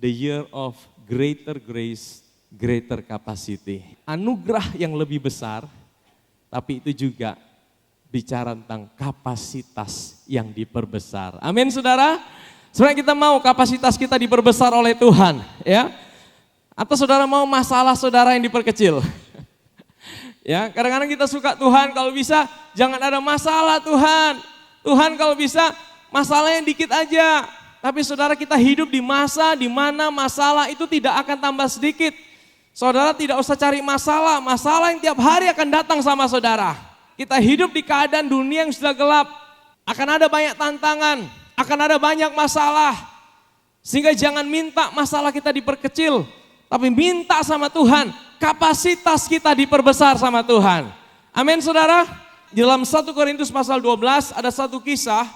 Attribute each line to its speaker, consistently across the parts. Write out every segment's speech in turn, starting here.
Speaker 1: the year of greater grace, greater capacity. Anugerah yang lebih besar, tapi itu juga bicara tentang kapasitas yang diperbesar. Amin saudara. Sebenarnya kita mau kapasitas kita diperbesar oleh Tuhan, ya. Atau saudara mau masalah saudara yang diperkecil. Ya, kadang-kadang kita suka Tuhan kalau bisa jangan ada masalah Tuhan. Tuhan kalau bisa masalahnya dikit aja. Tapi saudara kita hidup di masa di mana masalah itu tidak akan tambah sedikit. Saudara tidak usah cari masalah, masalah yang tiap hari akan datang sama saudara. Kita hidup di keadaan dunia yang sudah gelap. Akan ada banyak tantangan, akan ada banyak masalah. Sehingga jangan minta masalah kita diperkecil, tapi minta sama Tuhan, kapasitas kita diperbesar sama Tuhan. Amin saudara. Di dalam 1 Korintus pasal 12 ada satu kisah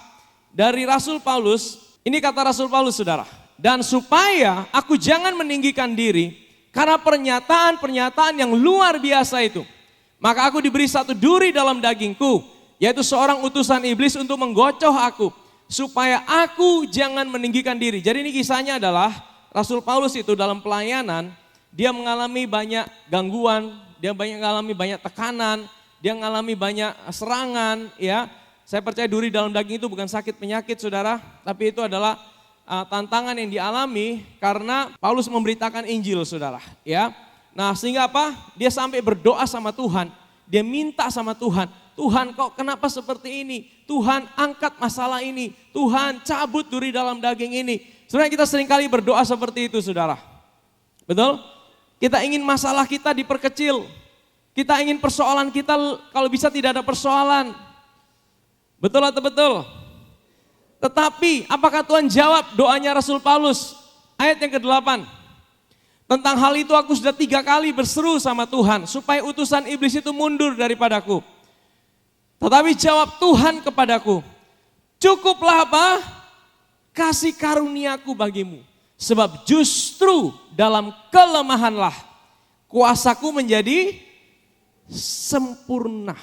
Speaker 1: dari Rasul Paulus. Ini kata Rasul Paulus saudara. Dan supaya aku jangan meninggikan diri karena pernyataan-pernyataan yang luar biasa itu. Maka aku diberi satu duri dalam dagingku, yaitu seorang utusan iblis untuk menggocoh aku. Supaya aku jangan meninggikan diri. Jadi ini kisahnya adalah Rasul Paulus itu dalam pelayanan, dia mengalami banyak gangguan, dia mengalami banyak tekanan, dia mengalami banyak serangan, ya. Saya percaya duri dalam daging itu bukan sakit penyakit saudara, tapi itu adalah tantangan yang dialami karena Paulus memberitakan Injil saudara, ya. Nah sehingga apa? Dia sampai berdoa sama Tuhan, dia minta sama Tuhan, Tuhan kok kenapa seperti ini? Tuhan angkat masalah ini, Tuhan cabut duri dalam daging ini. Sebenarnya kita seringkali berdoa seperti itu saudara, betul? Kita ingin masalah kita diperkecil, kita ingin persoalan kita kalau bisa tidak ada persoalan, betul atau betul? Tetapi apakah Tuhan jawab doanya Rasul Paulus? Ayat yang ke-8. Tentang hal itu aku sudah 3 kali berseru sama Tuhan supaya utusan iblis itu mundur daripadaku. Tetapi jawab Tuhan kepadaku, cukuplah apa? Kasih karuniaku bagimu. Sebab justru dalam kelemahanlah kuasaku menjadi sempurna.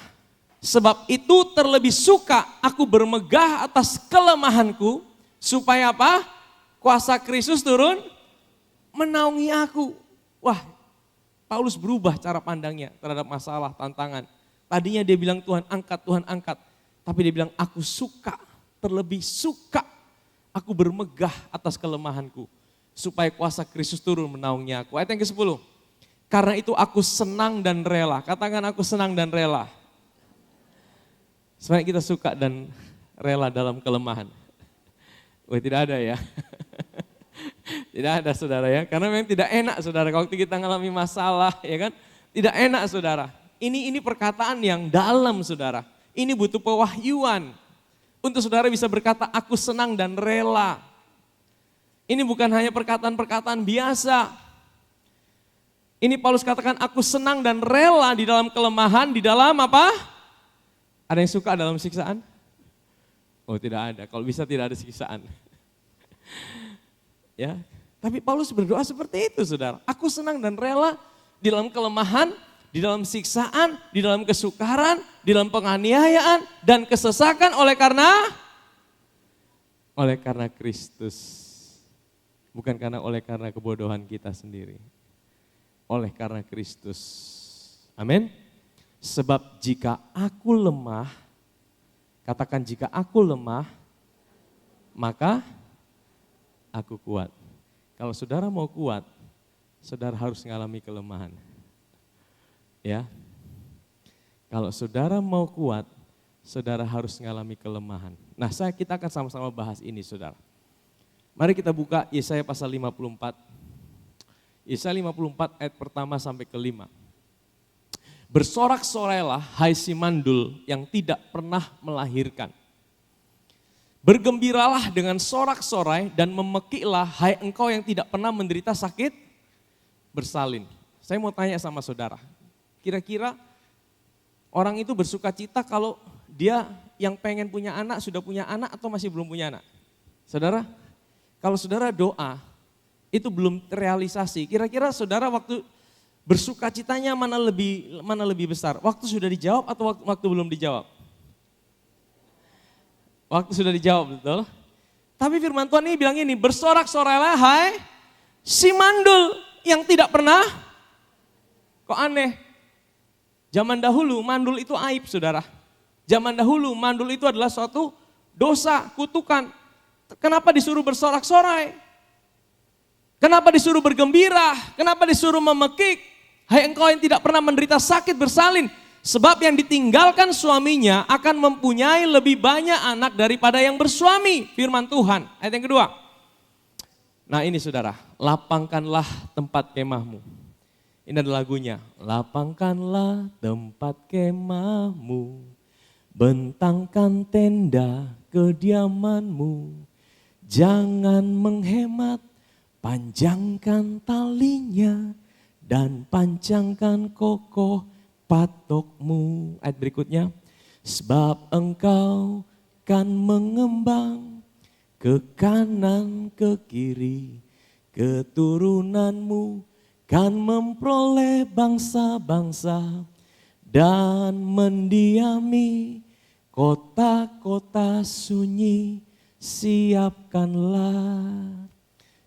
Speaker 1: Sebab itu terlebih suka aku bermegah atas kelemahanku, supaya apa? Kuasa Kristus turun menaungi aku. Wah, Paulus berubah cara pandangnya terhadap masalah, tantangan. Tadinya dia bilang Tuhan angkat. Tapi dia bilang aku suka, terlebih suka aku bermegah atas kelemahanku, supaya kuasa Kristus turun menaungi aku. Ayat yang ke-10. Karena itu aku senang dan rela. Katakan aku senang dan rela. Sebenarnya kita suka dan rela dalam kelemahan. Wah tidak ada ya. Tidak ada saudara ya. Karena memang tidak enak saudara kalau kita mengalami masalah ya kan. Tidak enak saudara. Ini perkataan yang dalam saudara. Ini butuh pewahyuan. Untuk saudara bisa berkata aku senang dan rela. Ini bukan hanya perkataan-perkataan biasa. Ini Paulus katakan aku senang dan rela di dalam kelemahan, di dalam apa? Ada yang suka dalam siksaan? Oh tidak ada, kalau bisa tidak ada siksaan. Ya, tapi Paulus berdoa seperti itu saudara. Aku senang dan rela di dalam kelemahan, di dalam siksaan, di dalam kesukaran, di dalam penganiayaan dan kesesakan oleh karena Kristus. Bukan oleh karena kebodohan kita sendiri. Oleh karena Kristus. Amin. Sebab jika aku lemah, katakan jika aku lemah, maka aku kuat. Kalau saudara mau kuat, saudara harus mengalami kelemahan. Ya. Kalau saudara mau kuat, saudara harus mengalami kelemahan. Nah, kita akan sama-sama bahas ini, saudara. Mari kita buka Yesaya pasal 54. Yesaya 54 ayat pertama sampai ke-5. Bersorak-sorailah hai si mandul yang tidak pernah melahirkan. Bergembiralah dengan sorak-sorai dan memekiklah hai engkau yang tidak pernah menderita sakit bersalin. Saya mau tanya sama saudara, kira-kira orang itu bersuka cita kalau dia yang pengen punya anak sudah punya anak atau masih belum punya anak? Saudara, kalau saudara doa itu belum terrealisasi, kira-kira saudara waktu bersuka citanya mana lebih besar? Waktu sudah dijawab atau waktu belum dijawab? Waktu sudah dijawab, betul. Tapi firman Tuhan ini bilang ini, bersorak-sorailah hai Si mandul yang tidak pernah, kok aneh? Zaman dahulu mandul itu aib, saudara. Zaman dahulu mandul itu adalah suatu dosa, kutukan. Kenapa disuruh bersorak-sorai? Kenapa disuruh bergembira? Kenapa disuruh memekik? Hai engkau yang tidak pernah menderita sakit bersalin. Sebab yang ditinggalkan suaminya akan mempunyai lebih banyak anak daripada yang bersuami. Firman Tuhan. Ayat yang kedua. Nah ini saudara, lapangkanlah tempat kemahmu. Ini adalah lagunya. Lapangkanlah tempat kemahmu, bentangkan tenda kediamanmu. Jangan menghemat, panjangkan talinya dan pancangkan kokoh patokmu. Ayat berikutnya. Sebab engkau kan mengembang ke kanan ke kiri, keturunanmu kan memperoleh bangsa-bangsa dan mendiami kota-kota sunyi. Siapkanlah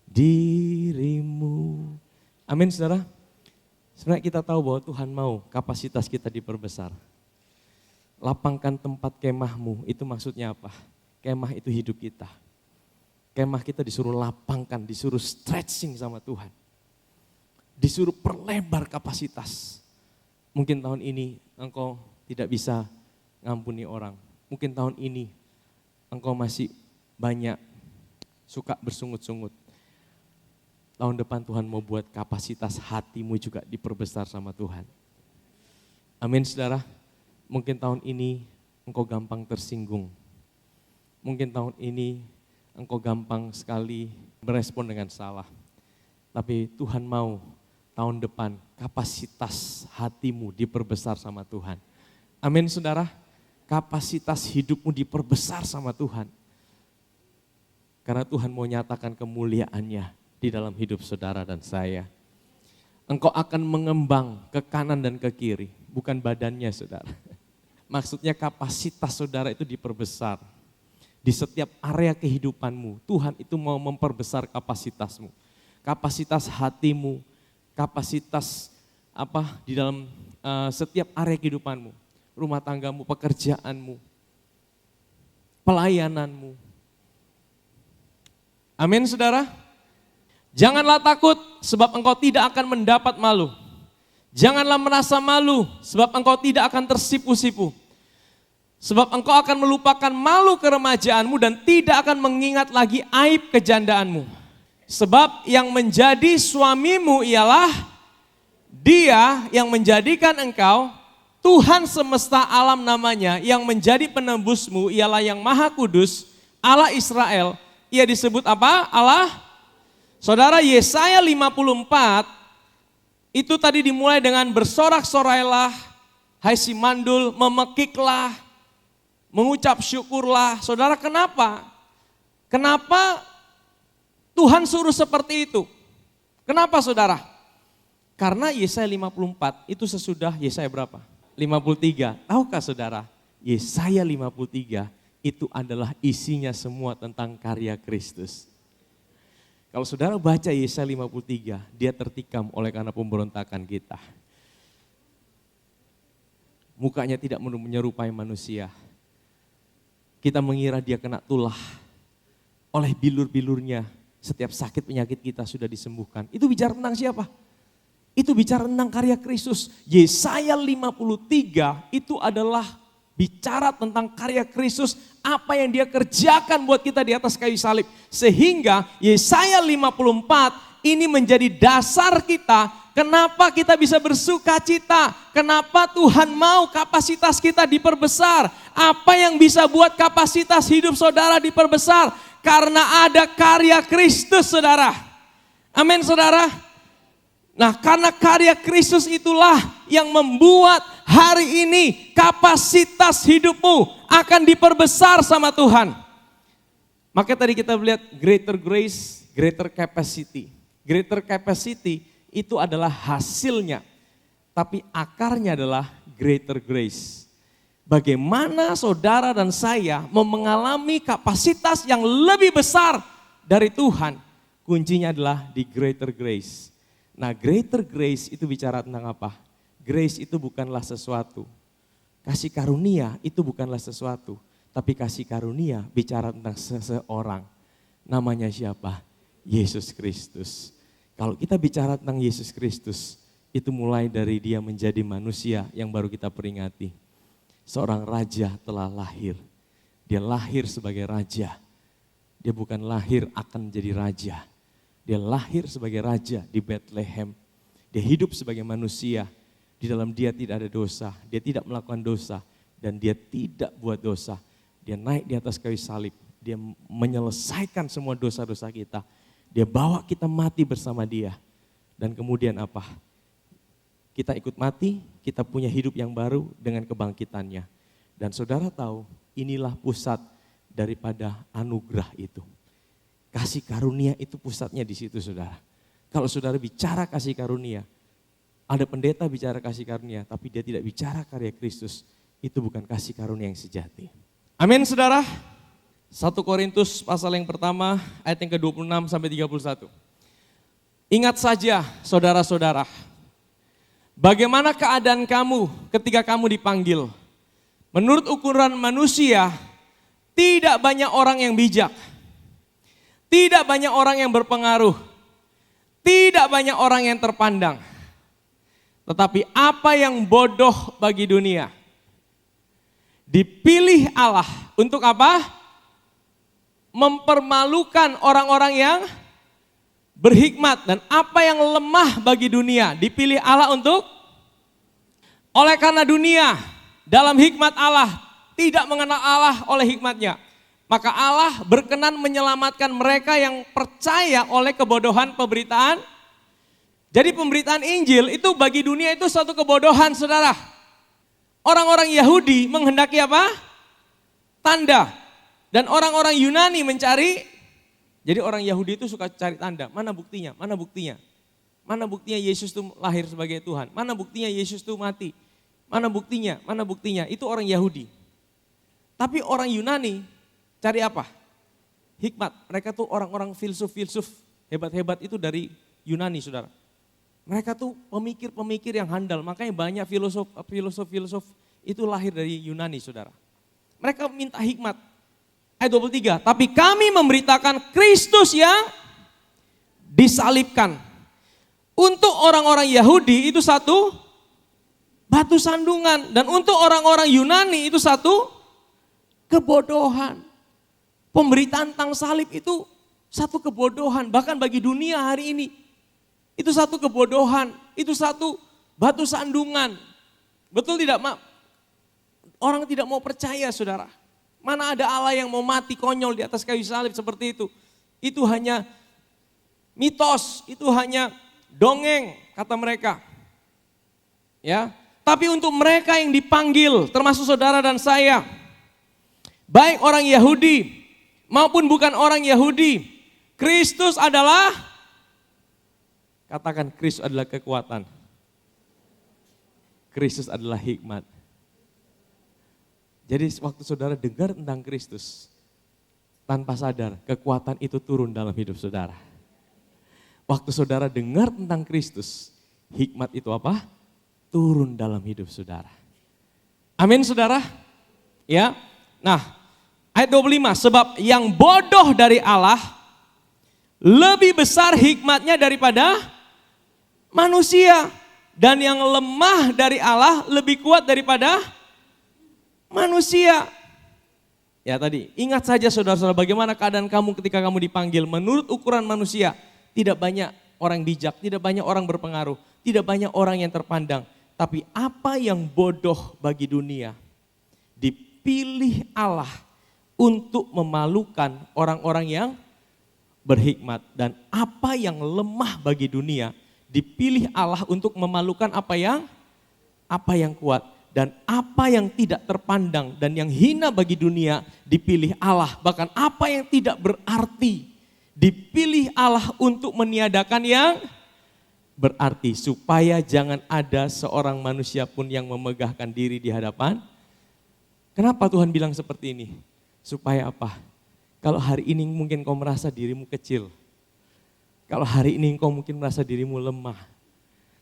Speaker 1: dirimu. Amin saudara. Sebenarnya kita tahu bahwa Tuhan mau kapasitas kita diperbesar. Lapangkan tempat kemahmu, itu maksudnya apa? Kemah itu hidup kita. Kemah kita disuruh lapangkan, disuruh stretching sama Tuhan. Disuruh perlebar kapasitas. Mungkin tahun ini engkau tidak bisa ngampuni orang. Mungkin tahun ini engkau masih banyak suka bersungut-sungut. Tahun depan Tuhan mau buat kapasitas hatimu juga diperbesar sama Tuhan. Amin saudara. Mungkin tahun ini engkau gampang tersinggung. Mungkin tahun ini engkau gampang sekali berespon dengan salah. Tapi Tuhan mau tahun depan kapasitas hatimu diperbesar sama Tuhan. Amin saudara. Kapasitas hidupmu diperbesar sama Tuhan. Karena Tuhan mau nyatakan kemuliaannya di dalam hidup saudara dan saya. Engkau akan mengembang ke kanan dan ke kiri, bukan badannya saudara. Maksudnya kapasitas saudara itu diperbesar. Di setiap area kehidupanmu, Tuhan itu mau memperbesar kapasitasmu. Kapasitas hatimu, kapasitas di dalam setiap area kehidupanmu. Rumah tanggamu, pekerjaanmu, pelayananmu. Amin saudara. Janganlah takut sebab engkau tidak akan mendapat malu. Janganlah merasa malu sebab engkau tidak akan tersipu-sipu. Sebab engkau akan melupakan malu keremajaanmu dan tidak akan mengingat lagi aib kejandaanmu. Sebab yang menjadi suamimu ialah Dia yang menjadikan engkau, Tuhan semesta alam namanya, yang menjadi penebusmu ialah yang Maha Kudus, Allah Israel. Ia disebut apa? Allah. Saudara, Yesaya 54 itu tadi dimulai dengan bersorak-sorailah, hai si mandul, memekiklah, mengucap syukurlah. Saudara, kenapa? Kenapa Tuhan suruh seperti itu? Kenapa saudara? Karena Yesaya 54 itu sesudah Yesaya berapa? 53. Tahukah saudara? Yesaya 53 itu adalah isinya semua tentang karya Kristus. Kalau saudara baca Yesaya 53, dia tertikam oleh karena pemberontakan kita. Mukanya tidak menyerupai manusia. Kita mengira dia kena tulah. Oleh bilur-bilurnya, setiap sakit penyakit kita sudah disembuhkan. Itu bicara tentang siapa? Itu bicara tentang karya Kristus. Yesaya 53 itu adalah bicara tentang karya Kristus, apa yang dia kerjakan buat kita di atas kayu salib. Sehingga Yesaya 54 ini menjadi dasar kita, kenapa kita bisa bersuka cita, kenapa Tuhan mau kapasitas kita diperbesar. Apa yang bisa buat kapasitas hidup saudara diperbesar? Karena ada karya Kristus saudara. Amin saudara. Nah, karena karya Kristus itulah yang membuat hari ini kapasitas hidupmu akan diperbesar sama Tuhan. Maka tadi kita melihat greater grace, greater capacity. Greater capacity itu adalah hasilnya, tapi akarnya adalah greater grace. Bagaimana saudara dan saya mau mengalami kapasitas yang lebih besar dari Tuhan. kuncinya adalah di greater grace. Nah, greater grace itu bicara tentang apa? Grace itu bukanlah sesuatu. Kasih karunia itu bukanlah sesuatu. Tapi kasih karunia bicara tentang seseorang. Namanya siapa? Yesus Kristus. Kalau kita bicara tentang Yesus Kristus, itu mulai dari dia menjadi manusia yang baru kita peringati. Seorang raja telah lahir. Dia lahir sebagai raja. Dia bukan lahir akan menjadi raja. Dia lahir sebagai raja di Bethlehem. Dia hidup sebagai manusia. Di dalam dia tidak ada dosa. Dia tidak melakukan dosa. Dan dia tidak buat dosa. Dia naik di atas kayu salib. Dia menyelesaikan semua dosa-dosa kita. Dia bawa kita mati bersama dia. Dan kemudian apa? Kita ikut mati, kita punya hidup yang baru dengan kebangkitannya. Dan saudara tahu, inilah pusat daripada anugerah itu. Kasih karunia itu pusatnya di situ, saudara. Kalau saudara bicara kasih karunia, ada pendeta bicara kasih karunia, tapi dia tidak bicara karya Kristus, itu bukan kasih karunia yang sejati. Amin, saudara. 1 Korintus pasal yang pertama, ayat yang ke-26 sampai 31. Ingat saja, saudara-saudara, bagaimana keadaan kamu ketika kamu dipanggil? Menurut ukuran manusia, tidak banyak orang yang bijak. Tidak banyak orang yang berpengaruh. Tidak banyak orang yang terpandang. Tetapi apa yang bodoh bagi dunia, dipilih Allah untuk apa? Mempermalukan orang-orang yang berhikmat. Dan apa yang lemah bagi dunia, dipilih Allah untuk, oleh karena dunia dalam hikmat Allah tidak mengenal Allah oleh hikmatnya, maka Allah berkenan menyelamatkan mereka yang percaya oleh kebodohan pemberitaan. Jadi pemberitaan Injil itu bagi dunia itu suatu kebodohan, saudara. Orang-orang Yahudi menghendaki apa? Tanda. Dan orang-orang Yunani mencari, jadi orang Yahudi itu suka cari tanda. Mana buktinya? Mana buktinya? Mana buktinya Yesus itu lahir sebagai Tuhan? Mana buktinya Yesus itu mati? Mana buktinya? Mana buktinya? Itu orang Yahudi. Tapi orang Yunani cari apa? Hikmat. Mereka tuh orang-orang filsuf-filsuf hebat-hebat itu dari Yunani, saudara. Mereka tuh pemikir-pemikir yang handal. Makanya banyak filosof itu lahir dari Yunani, saudara. Mereka minta hikmat. Ayat 23, tapi kami memberitakan Kristus yang disalibkan. Untuk orang-orang Yahudi itu satu batu sandungan. Dan untuk orang-orang Yunani itu satu kebodohan. Pemberitaan tentang salib itu satu kebodohan. Bahkan bagi dunia hari ini. Itu satu kebodohan. Itu satu batu sandungan. Betul tidak, Mak? Orang tidak mau percaya, saudara. Mana ada Allah yang mau mati konyol di atas kayu salib seperti itu. Itu hanya mitos, itu hanya dongeng, kata mereka. Ya, tapi untuk mereka yang dipanggil, termasuk saudara dan saya, baik orang Yahudi maupun bukan orang Yahudi, Kristus adalah, katakan Kristus adalah kekuatan. Kristus adalah hikmat. Jadi waktu saudara dengar tentang Kristus, tanpa sadar kekuatan itu turun dalam hidup saudara. Waktu saudara dengar tentang Kristus, hikmat itu apa? Turun dalam hidup saudara. Amin, saudara? Ya. Nah, ayat 25, sebab yang bodoh dari Allah lebih besar hikmatnya daripada manusia, dan yang lemah dari Allah lebih kuat daripada manusia. Ya tadi, ingat saja saudara-saudara bagaimana keadaan kamu ketika kamu dipanggil. Menurut ukuran manusia, tidak banyak orang bijak, tidak banyak orang berpengaruh, tidak banyak orang yang terpandang. Tapi apa yang bodoh bagi dunia, dipilih Allah untuk memalukan orang-orang yang berhikmat. Dan apa yang lemah bagi dunia, dipilih Allah untuk memalukan apa yang kuat. Dan apa yang tidak terpandang dan yang hina bagi dunia dipilih Allah. Bahkan apa yang tidak berarti dipilih Allah untuk meniadakan yang berarti. Supaya jangan ada seorang manusia pun yang memegahkan diri di hadapan. Kenapa Tuhan bilang seperti ini? Supaya apa? Kalau hari ini mungkin kau merasa dirimu kecil. Kalau hari ini engkau mungkin merasa dirimu lemah.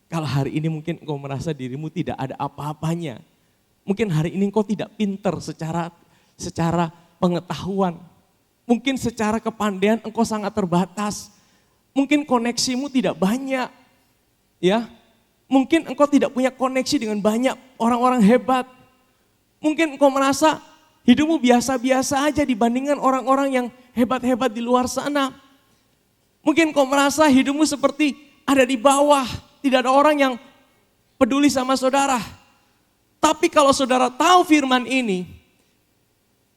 Speaker 1: Kalau hari ini mungkin engkau merasa dirimu tidak ada apa-apanya. Mungkin hari ini engkau tidak pintar secara pengetahuan. Mungkin secara kepandaian engkau sangat terbatas. Mungkin koneksimu tidak banyak. Ya, mungkin engkau tidak punya koneksi dengan banyak orang-orang hebat. Mungkin engkau merasa hidupmu biasa-biasa aja dibandingkan orang-orang yang hebat-hebat di luar sana. Mungkin engkau merasa hidupmu seperti ada di bawah. Tidak ada orang yang peduli sama saudara. Tapi kalau saudara tahu firman ini,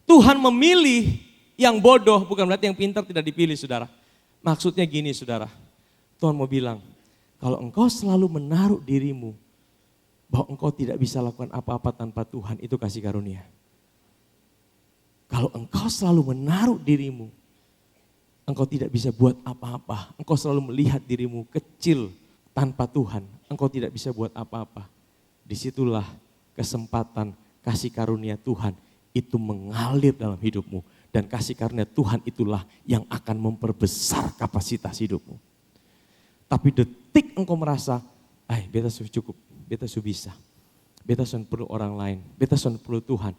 Speaker 1: Tuhan memilih yang bodoh, bukan berarti yang pintar tidak dipilih saudara. Maksudnya gini saudara, Tuhan mau bilang, kalau engkau selalu menaruh dirimu, bahwa engkau tidak bisa lakukan apa-apa tanpa Tuhan, itu kasih karunia. Kalau engkau selalu menaruh dirimu, engkau tidak bisa buat apa-apa, engkau selalu melihat dirimu kecil tanpa Tuhan, engkau tidak bisa buat apa-apa. Disitulah kesempatan kasih karunia Tuhan itu mengalir dalam hidupmu. Dan kasih karunia Tuhan itulah yang akan memperbesar kapasitas hidupmu. Tapi detik engkau merasa, beta sudah cukup, beta sudah bisa. Beta sudah perlu orang lain, beta sudah perlu Tuhan.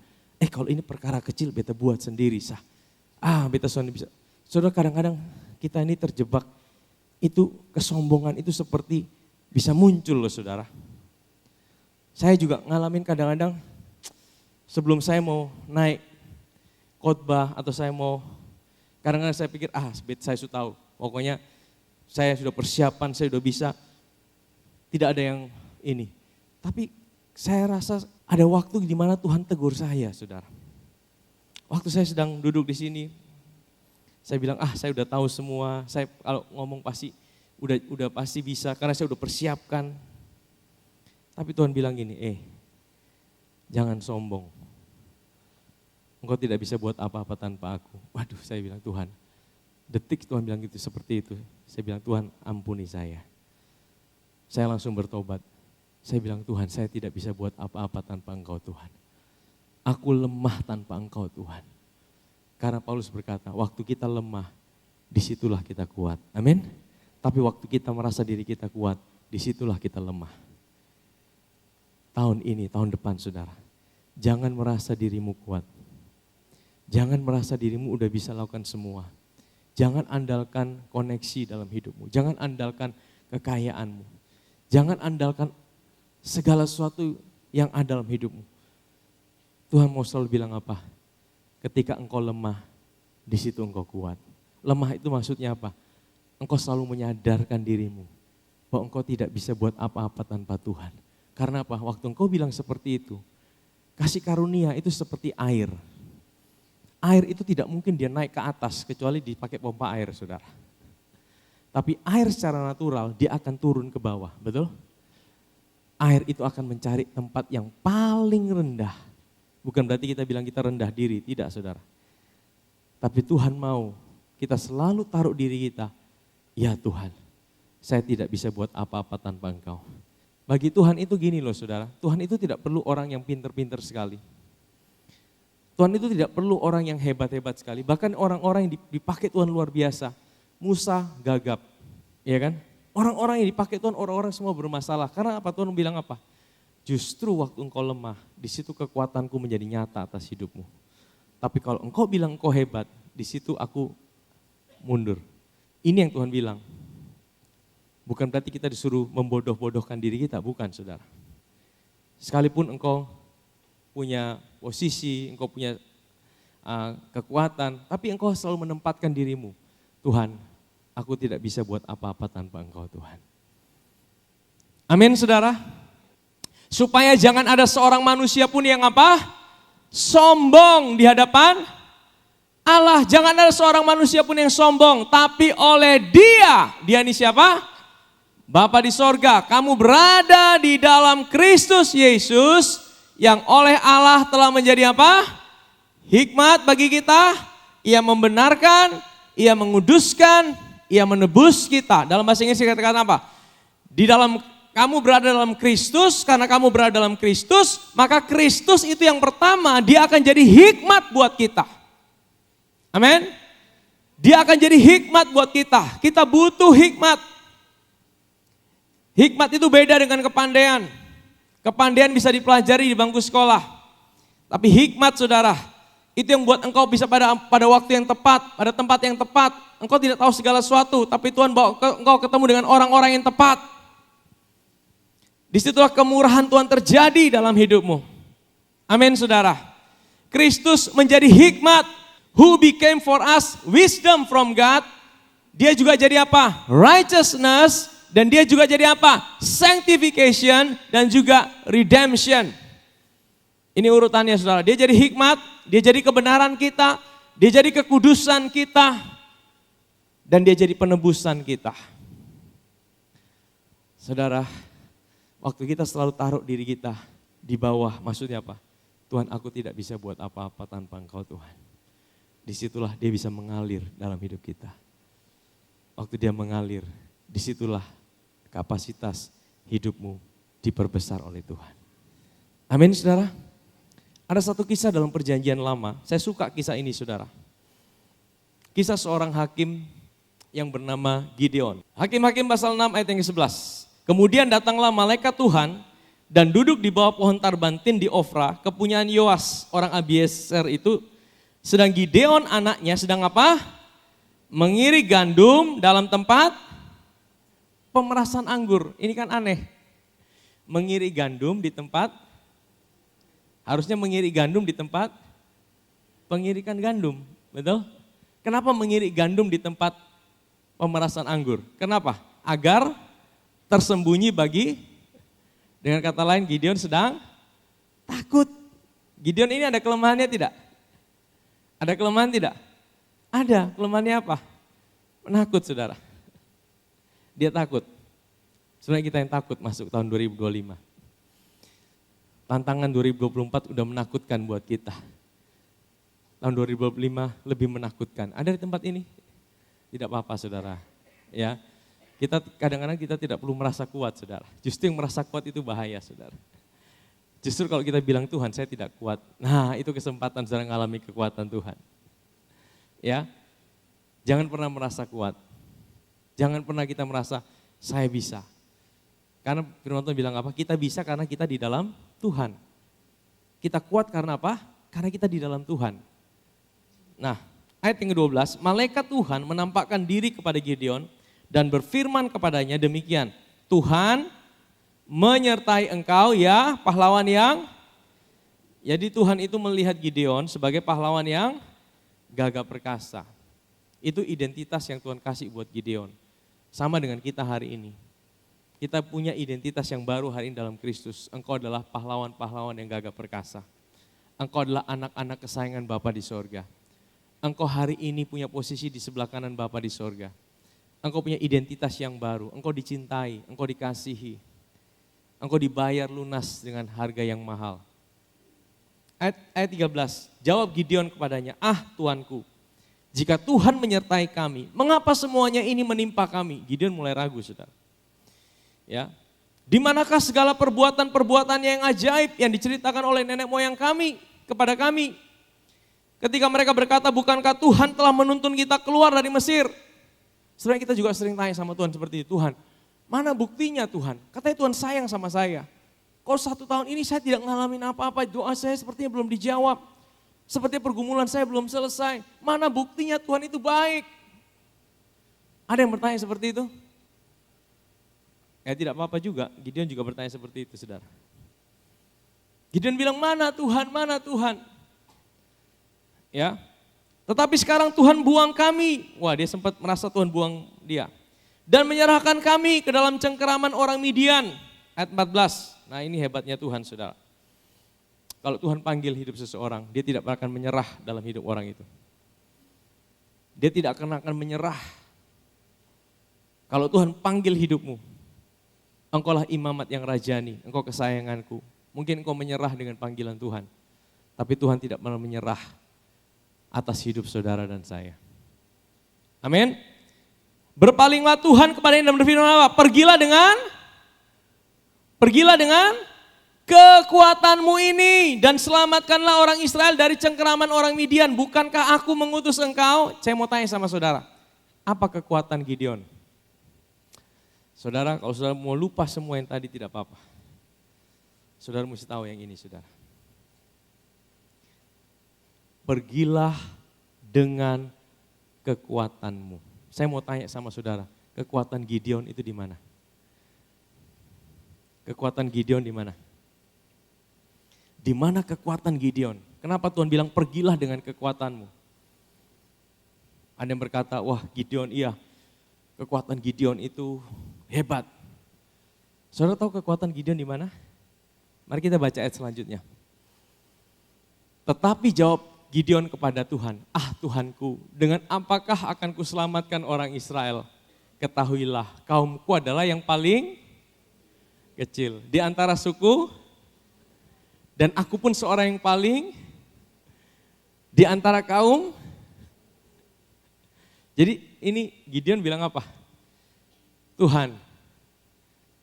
Speaker 1: Kalau ini perkara kecil beta buat sendiri sah. Beta sudah bisa. Saudara kadang-kadang kita ini terjebak, itu kesombongan itu seperti bisa muncul loh saudara. Saya juga ngalamin kadang-kadang sebelum saya mau naik khotbah atau saya mau, kadang-kadang saya pikir saya sudah tahu, pokoknya saya sudah persiapan, saya sudah bisa, tidak ada yang ini. Tapi saya rasa ada waktu di mana Tuhan tegur saya saudara. Waktu saya sedang duduk di sini, saya bilang saya udah tahu semua, saya kalau ngomong pasti udah pasti bisa karena saya udah persiapkan. Tapi Tuhan bilang gini, jangan sombong. Engkau tidak bisa buat apa-apa tanpa aku. Waduh, saya bilang Tuhan, detik Tuhan bilang gitu seperti itu. Saya bilang Tuhan ampuni saya. Saya langsung bertobat. Saya bilang Tuhan, saya tidak bisa buat apa-apa tanpa Engkau Tuhan. Aku lemah tanpa Engkau Tuhan. Karena Paulus berkata, waktu kita lemah, disitulah kita kuat. Amin. Tapi waktu kita merasa diri kita kuat, disitulah kita lemah. Tahun ini, tahun depan saudara, jangan merasa dirimu kuat. Jangan merasa dirimu udah bisa lakukan semua. Jangan andalkan koneksi dalam hidupmu. Jangan andalkan kekayaanmu. Jangan andalkan segala sesuatu yang ada dalam hidupmu. Tuhan mau selalu bilang apa? Ketika engkau lemah, di situ engkau kuat. Lemah itu maksudnya apa? Engkau selalu menyadarkan dirimu bahwa engkau tidak bisa buat apa-apa tanpa Tuhan. Karena apa? Waktu engkau bilang seperti itu, kasih karunia itu seperti air. Air itu tidak mungkin dia naik ke atas kecuali dipakai pompa air saudara. Tapi air secara natural dia akan turun ke bawah, betul? Air itu akan mencari tempat yang paling rendah. Bukan berarti kita bilang kita rendah diri, tidak saudara. Tapi Tuhan mau kita selalu taruh diri kita, ya Tuhan, saya tidak bisa buat apa-apa tanpa Engkau. Bagi Tuhan itu gini loh saudara, Tuhan itu tidak perlu orang yang pinter-pinter sekali. Tuhan itu tidak perlu orang yang hebat-hebat sekali. Bahkan orang-orang yang dipakai Tuhan luar biasa. Musa gagap, ya kan? Orang-orang yang dipakai Tuhan, orang-orang semua bermasalah. Karena apa? Tuhan bilang apa? Justru waktu engkau lemah, di situ kekuatanku menjadi nyata atas hidupmu. Tapi kalau engkau bilang engkau hebat, di situ aku mundur. Ini yang Tuhan bilang. Bukan berarti kita disuruh membodoh-bodohkan diri kita, bukan saudara. Sekalipun engkau punya posisi, engkau punya kekuatan, tapi engkau selalu menempatkan dirimu. Tuhan, aku tidak bisa buat apa-apa tanpa Engkau Tuhan. Amin saudara. Supaya jangan ada seorang manusia pun yang apa? Sombong di hadapan Allah. Jangan ada seorang manusia pun yang sombong, tapi oleh Dia ini siapa? Bapa di sorga, kamu berada di dalam Kristus Yesus yang oleh Allah telah menjadi apa? Hikmat bagi kita, Ia membenarkan, Ia menguduskan, Ia menebus kita. Dalam bahasa Inggris dikatakan apa? Di dalam kamu berada dalam Kristus, karena kamu berada dalam Kristus, maka Kristus itu yang pertama, Dia akan jadi hikmat buat kita. Amin. Dia akan jadi hikmat buat kita. Kita butuh hikmat. Hikmat itu beda dengan kepandaian. Kepandaian bisa dipelajari di bangku sekolah. Tapi hikmat saudara, itu yang buat engkau bisa pada waktu yang tepat, pada tempat yang tepat. Engkau tidak tahu segala sesuatu, tapi Tuhan bawa engkau ketemu dengan orang-orang yang tepat. Disitulah kemurahan Tuhan terjadi dalam hidupmu. Amin saudara. Kristus menjadi hikmat. Who became for us wisdom from God. Dia juga jadi apa? Righteousness. Dan dia juga jadi apa? Sanctification dan juga redemption. Ini urutannya saudara. Dia jadi hikmat, dia jadi kebenaran kita, dia jadi kekudusan kita, dan dia jadi penebusan kita. Saudara, waktu kita selalu taruh diri kita di bawah, maksudnya apa? Tuhan, aku tidak bisa buat apa-apa tanpa Engkau Tuhan. Disitulah dia bisa mengalir dalam hidup kita. Waktu dia mengalir, disitulah kapasitas hidupmu diperbesar oleh Tuhan. Amin saudara. Ada satu kisah dalam perjanjian lama, saya suka kisah ini saudara. Kisah seorang hakim yang bernama Gideon. Hakim-hakim pasal 6 ayat yang ke-11. Kemudian datanglah malaikat Tuhan dan duduk di bawah pohon tarbantin di Ofra, kepunyaan Yoas orang Abieser itu. Sedang Gideon anaknya sedang apa? Mengirik gandum dalam tempat pemerasan anggur. Ini kan aneh. Mengirik gandum di tempat, harusnya mengirik gandum di tempat pengirikan gandum. Betul? Kenapa mengirik gandum di tempat pemerasan anggur? Kenapa? Agar tersembunyi dengan kata lain Gideon sedang takut. Gideon ini ada kelemahannya tidak? Ada kelemahan tidak? Ada, kelemahannya apa? Penakut saudara. Dia takut. Sebenarnya kita yang takut masuk tahun 2025. Tantangan 2024 udah menakutkan buat kita. Tahun 2025 lebih menakutkan. Ada di tempat ini? Tidak apa-apa saudara. Ya, kita kadang-kadang kita tidak perlu merasa kuat saudara. Justru yang merasa kuat itu bahaya saudara. Justru kalau kita bilang Tuhan saya tidak kuat. Nah itu kesempatan saudara mengalami kekuatan Tuhan. Ya, jangan pernah merasa kuat. Jangan pernah kita merasa saya bisa. Karena firman Tuhan bilang apa? Kita bisa karena kita di dalam Tuhan. Kita kuat karena apa? Karena kita di dalam Tuhan. Nah, ayat yang ke-12, malaikat Tuhan menampakkan diri kepada Gideon dan berfirman kepadanya demikian, Tuhan menyertai engkau ya pahlawan yang, jadi Tuhan itu melihat Gideon sebagai pahlawan yang gagah perkasa. Itu identitas yang Tuhan kasih buat Gideon. Sama dengan kita hari ini. Kita punya identitas yang baru hari ini dalam Kristus. Engkau adalah pahlawan-pahlawan yang gagah perkasa. Engkau adalah anak-anak kesayangan Bapa di sorga. Engkau hari ini punya posisi di sebelah kanan Bapa di sorga. Engkau punya identitas yang baru. Engkau dicintai, engkau dikasihi. Engkau dibayar lunas dengan harga yang mahal. Ayat 13, jawab Gideon kepadanya, Tuanku, jika Tuhan menyertai kami, mengapa semuanya ini menimpa kami? Gideon mulai ragu saudara. Ya, di manakah segala perbuatan-perbuatan yang ajaib yang diceritakan oleh nenek moyang kami kepada kami? Ketika mereka berkata, bukankah Tuhan telah menuntun kita keluar dari Mesir? Sebenarnya kita juga sering tanya sama Tuhan seperti itu, Tuhan, mana buktinya Tuhan? Katanya Tuhan sayang sama saya. Kok 1 tahun ini saya tidak ngalamin apa-apa, doa saya sepertinya belum dijawab. Sepertinya pergumulan saya belum selesai. Mana buktinya Tuhan itu baik? Ada yang bertanya seperti itu? Ya tidak apa-apa juga, Gideon juga bertanya seperti itu saudara. Gideon bilang mana Tuhan, mana Tuhan? Ya, tetapi sekarang Tuhan buang kami. Wah dia sempat merasa Tuhan buang dia. Dan menyerahkan kami ke dalam cengkeraman orang Midian. Ayat 14, nah ini hebatnya Tuhan saudara. Kalau Tuhan panggil hidup seseorang, dia tidak akan menyerah dalam hidup orang itu. Dia tidak akan menyerah. Kalau Tuhan panggil hidupmu, engkaulah imamat yang rajani, engkau kesayanganku. Mungkin engkau menyerah dengan panggilan Tuhan. Tapi Tuhan tidak pernah menyerah atas hidup saudara dan saya. Amin. Berpalinglah Tuhan kepada yang berfirman apa? Pergilah dengan kekuatanmu ini dan selamatkanlah orang Israel dari cengkeraman orang Midian. Bukankah aku mengutus engkau? Saya mau tanya sama saudara, apa kekuatan Gideon? Saudara, kalau saudara mau lupa semua yang tadi tidak apa-apa. Saudara mesti tahu yang ini, saudara. Pergilah dengan kekuatanmu. Saya mau tanya sama saudara, kekuatan Gideon itu di mana? Kekuatan Gideon di mana? Di mana kekuatan Gideon? Kenapa Tuhan bilang pergilah dengan kekuatanmu? Ada yang berkata, wah Gideon iya, kekuatan Gideon itu hebat. Saudara tahu kekuatan Gideon di mana? Mari kita baca ayat selanjutnya. Tetapi jawab Gideon kepada Tuhan, Tuhanku, dengan apakah akan kuselamatkan orang Israel? Ketahuilah, kaumku adalah yang paling kecil di antara suku, dan aku pun seorang yang paling di antara kaum. Jadi ini Gideon bilang apa? Tuhan,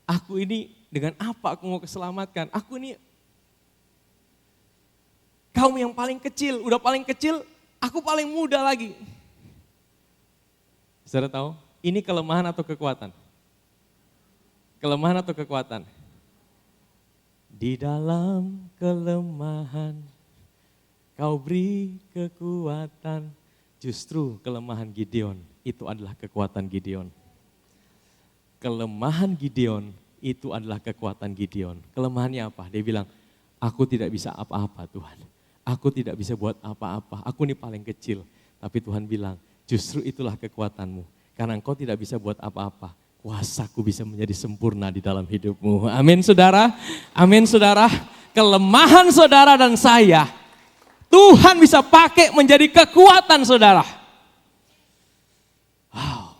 Speaker 1: aku ini dengan apa aku mau keselamatkan? Aku ini kaum yang paling kecil, udah paling kecil, aku paling muda lagi. Saudara tahu, ini kelemahan atau kekuatan? Kelemahan atau kekuatan? Di dalam kelemahan kau beri kekuatan. Justru kelemahan Gideon itu adalah kekuatan Gideon. Kelemahan Gideon itu adalah kekuatan Gideon. Kelemahannya apa? Dia bilang, aku tidak bisa apa-apa Tuhan. Aku tidak bisa buat apa-apa. Aku ini paling kecil. Tapi Tuhan bilang, justru itulah kekuatanmu. Karena engkau tidak bisa buat apa-apa. Kuasaku bisa menjadi sempurna di dalam hidupmu. Amin saudara, amin saudara. Kelemahan saudara dan saya, Tuhan bisa pakai menjadi kekuatan saudara. Wow.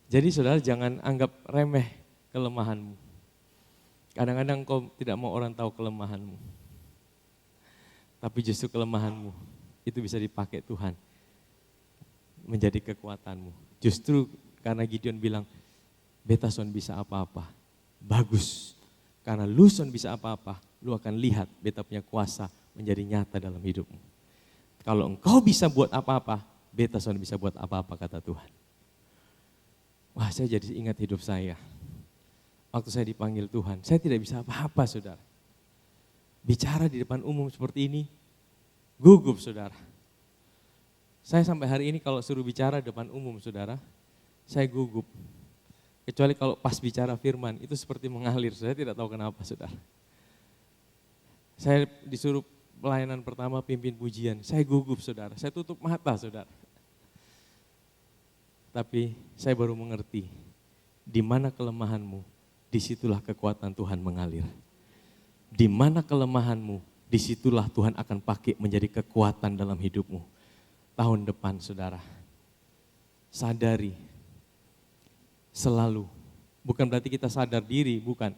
Speaker 1: Jadi saudara jangan anggap remeh kelemahanmu. Kadang-kadang kau tidak mau orang tahu kelemahanmu. Tapi justru kelemahanmu itu bisa dipakai Tuhan menjadi kekuatanmu. Justru karena Gideon bilang, beta son bisa apa-apa, bagus. Karena lu son bisa apa-apa, lu akan lihat beta punya kuasa menjadi nyata dalam hidupmu. Kalau engkau bisa buat apa-apa, beta son bisa buat apa-apa kata Tuhan. Wah saya jadi ingat hidup saya. Waktu saya dipanggil Tuhan, saya tidak bisa apa-apa saudara. Bicara di depan umum seperti ini, gugup saudara. Saya sampai hari ini kalau suruh bicara di depan umum saudara, saya gugup. Kecuali kalau pas bicara firman, itu seperti mengalir. Saya tidak tahu kenapa, saudara. Saya disuruh pelayanan pertama pimpin pujian. Saya gugup, saudara. Saya tutup mata, saudara. Tapi saya baru mengerti, di mana kelemahanmu, disitulah kekuatan Tuhan mengalir. Di mana kelemahanmu, disitulah Tuhan akan pakai menjadi kekuatan dalam hidupmu. Tahun depan, saudara. Sadari. Selalu, bukan berarti kita sadar diri, bukan.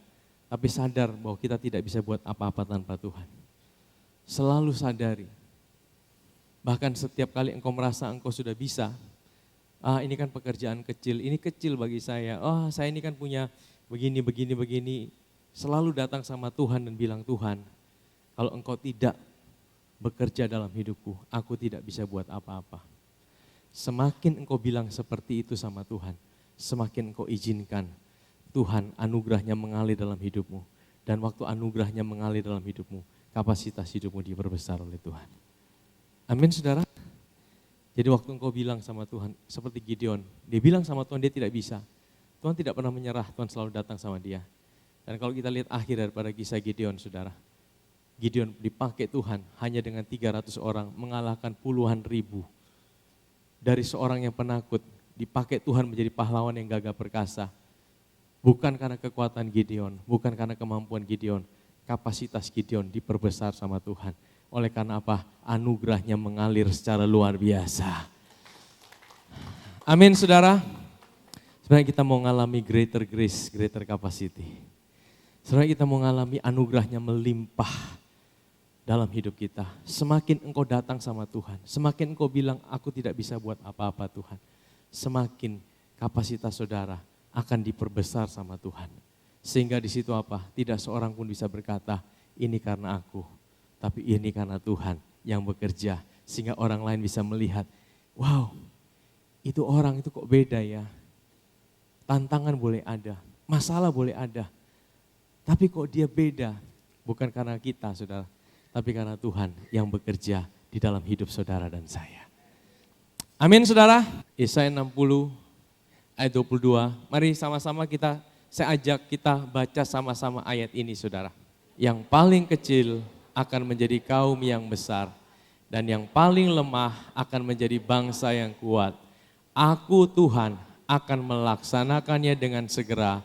Speaker 1: Tapi sadar bahwa kita tidak bisa buat apa-apa tanpa Tuhan. Selalu sadari. Bahkan setiap kali engkau merasa engkau sudah bisa, ini kan pekerjaan kecil, ini kecil bagi saya. Saya ini kan punya begini. Selalu datang sama Tuhan dan bilang, Tuhan, kalau engkau tidak bekerja dalam hidupku, aku tidak bisa buat apa-apa. Semakin engkau bilang seperti itu sama Tuhan, semakin engkau izinkan Tuhan anugerahnya mengalir dalam hidupmu. Dan waktu anugerahnya mengalir dalam hidupmu, kapasitas hidupmu diperbesar oleh Tuhan. Amin saudara. Jadi waktu engkau bilang sama Tuhan, seperti Gideon, dia bilang sama Tuhan dia tidak bisa. Tuhan tidak pernah menyerah, Tuhan selalu datang sama dia. Dan kalau kita lihat akhir daripada kisah Gideon saudara, Gideon dipakai Tuhan hanya dengan 300 orang mengalahkan puluhan ribu. Dari seorang yang penakut, dipakai Tuhan menjadi pahlawan yang gagah perkasa. Bukan karena kekuatan Gideon, bukan karena kemampuan Gideon. Kapasitas Gideon diperbesar sama Tuhan. Oleh karena apa? Anugerahnya mengalir secara luar biasa. Amin saudara. Sebenarnya kita mau mengalami greater grace, greater capacity. Sebenarnya kita mau mengalami anugerahnya melimpah dalam hidup kita. Semakin engkau datang sama Tuhan, semakin engkau bilang aku tidak bisa buat apa-apa Tuhan. Semakin kapasitas saudara akan diperbesar sama Tuhan. Sehingga di situ apa? Tidak seorang pun bisa berkata, ini karena aku, tapi ini karena Tuhan yang bekerja. Sehingga orang lain bisa melihat, wow, itu orang itu kok beda ya. Tantangan boleh ada, masalah boleh ada. Tapi kok dia beda, bukan karena kita saudara, tapi karena Tuhan yang bekerja di dalam hidup saudara dan saya. Amin saudara. Yesaya 60 ayat 22, mari sama-sama saya ajak kita baca sama-sama ayat ini saudara. Yang paling kecil akan menjadi kaum yang besar, dan yang paling lemah akan menjadi bangsa yang kuat. Aku Tuhan akan melaksanakannya dengan segera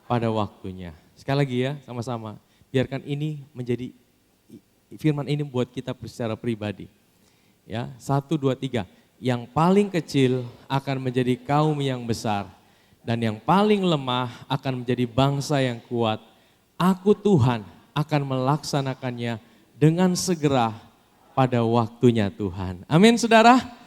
Speaker 1: pada waktunya. Sekali lagi ya, sama-sama. Biarkan ini menjadi, firman ini buat kita secara pribadi. Ya, 1, 2, 3. Yang paling kecil akan menjadi kaum yang besar, dan yang paling lemah akan menjadi bangsa yang kuat. Aku Tuhan akan melaksanakannya dengan segera pada waktunya Tuhan. Amin saudara.